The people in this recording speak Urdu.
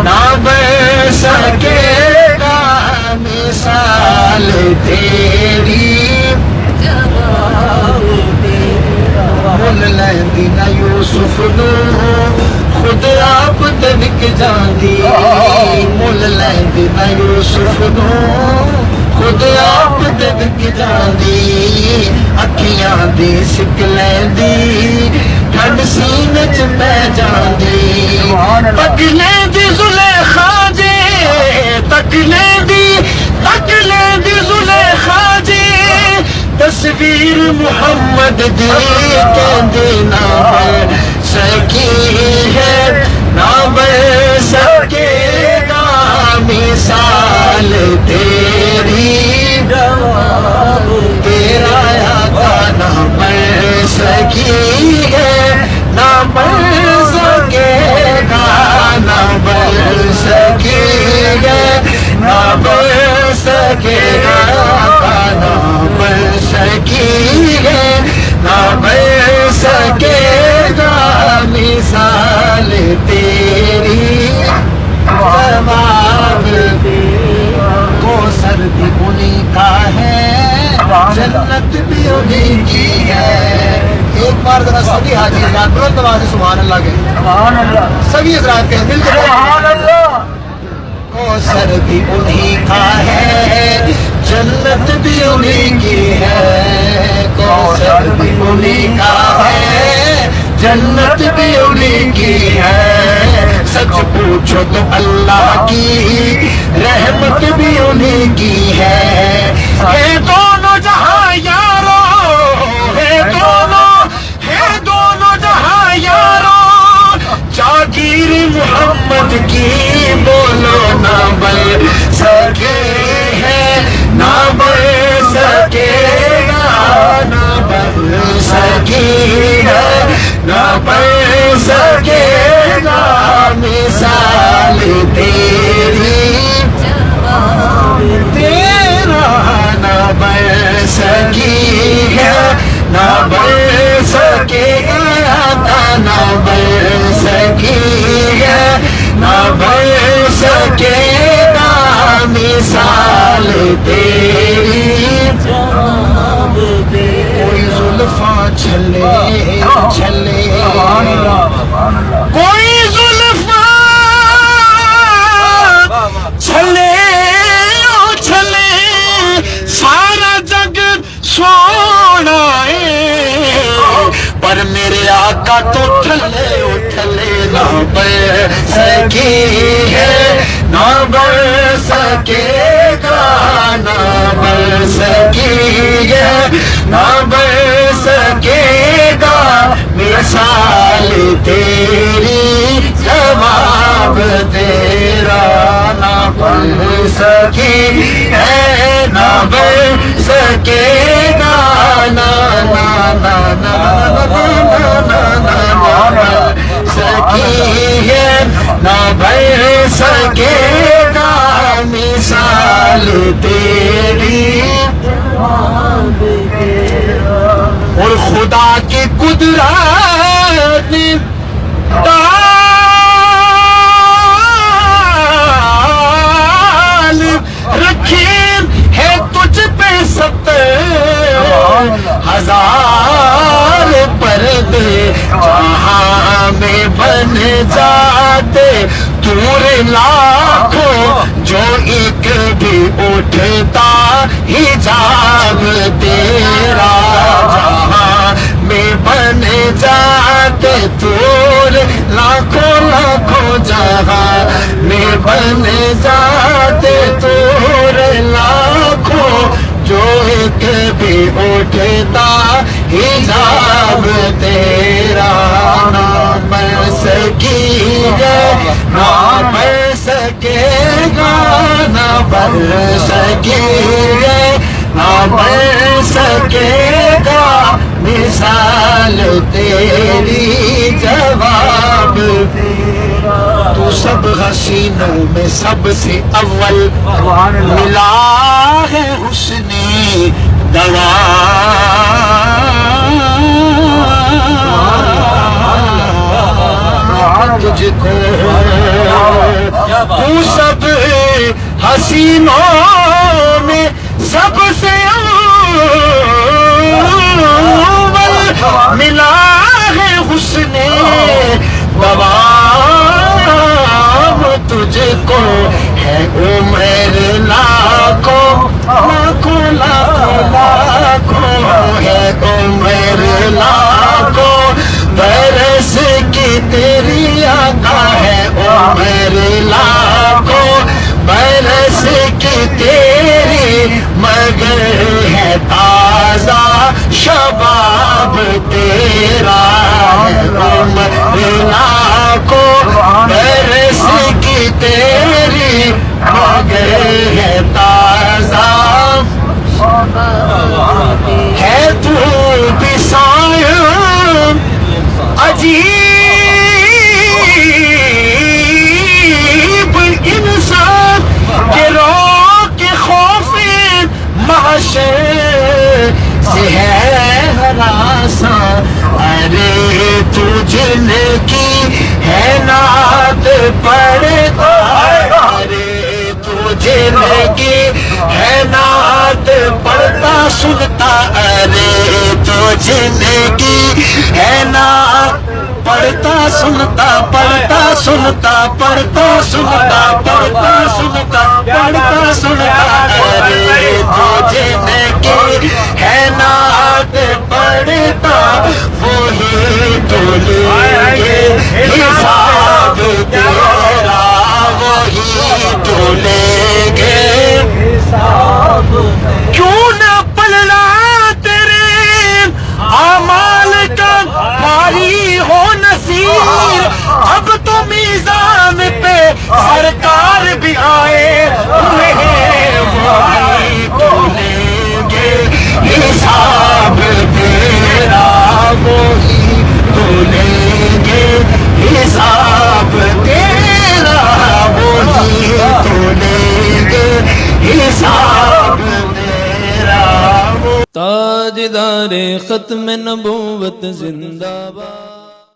نہ بن سکے گا مثال تیری مل لیندی نہ یوسف نو خود آپ تے وک جاندی مل لیندی نہ یوسف نو خود آپ تے وک جاندی اکھیاں دی سک لیندی ٹھنڈ سینے چ پہ جاندی تک لیندی زلیخا جے تک لیندی زلیخا جے تصویر محمد دی کہندی نہ بن سکی ہے نہ بن سکے گا مثال تیری تیرا آقا نہ بن سکی ہے نہ بن سکے گا نہ بن سکی ہے نہ بن سکے گا آقا نہ بن سکی ہے نہ بن سکے گا مثال تیری جواب کو سردی انہیں کا ہے جنت بھی انہیں کی ہے ایک بار ذرا سبھی حاجی حضرات بلند آواز سے سبحان اللہ کہیں سبھی حضرات کہیں مل کے سبحان اللہ کو سردی انہیں کا ہے جنت بھی انہیں کی ہے کو سردی انہیں کا ہے جنت بھی انہیں کی ہے سچ پوچھو تو اللہ کی رحمت بھی انہیں کی ہے دونوں جہاں یارو ہے دونوں جہاں یارو جاگیر محمد کی بولو نہ بن سکے ہے نہ بن سکے گا نہ بن سکی ہے نہ بن سکے گا مثال تیری تیرا نہ بن سکی ہے نہ بن سکے گا نہ بن سکی ہے نہ بن سکے گا مثال تیری کوئی زلفاں چھلے چھلے کوئی زلفاں چھلے چھلے سارا جگ سونا ہے پر میرے آقا تو ٹھلے نہ بن سکی ہے نہ بن سکے گا نہ بن سکی ہے نہ بن سکے گا مثال تیری جواب تیرا نہ بن سکی ہے نہ بن سکے گا نہ سکی ہے نہ بن سکے گا مثال تیری اور خدا کی قدرت نے رکھی ہے تجھ پہ 70,000 پردے جہاں میں بن جاتے دور لاکھوں جو ایک بھی اٹھتا حجاب تیرا جہاں میں بن جاتے دور لاکھوں جہاں میں بن جاتے دور لاکھوں جو ایک بھی اٹھتا حجاب تیرا نہ بن سکی ہے نہ بن سکے گا نہ بن سکے ہے نہ بن سکے گا مثال تیری جواب تیرا تو سب حسینوں میں سب سے اول ملا ہے حسن دوا تجھ کو تو سب حسینوں میں سب سے اول ملا ہے حسن دوام تجھ کو ہے عمر لاکھوں لاکھوں لاکھوں لاکھوں ہے عمر لاکھوں برس کی تیری عطا ہے عمر لاکھوں برس کی تیری مگر ہے تازہ شباب تیرا ہے عمر لاکھوں برس کی تیری مگر ہے تازہ ہے تو بھی سایہ عجیب انسان کے رو کے خوف محشر سے ہے ہراساں ارے تو جن کی ہے نعت پڑھتا ارے تو جن کی ہے نعت پڑھتا سنتا ارے تو جن کی ہے نعت پڑھتا سنتا پڑھتا سنتا پڑھتا سنتا پڑھتا سنتا پڑھتا سنتا ارے تو جن کی ہے نعت پڑھتا وہی تو لے گے حساب تیرا وہی تو لے گے حساب کیوں نہ پلڑا تیرے اعمال کا ماری ہو نصیر اب تو میزان پہ سرکار بھی آئے ہوئے وہی تو لیں گے حساب تیرا وہی تو لیں گے حساب تیرا وہی تو لیں گے حساب تیرا تاجدار ختم نبوت زندہ باد.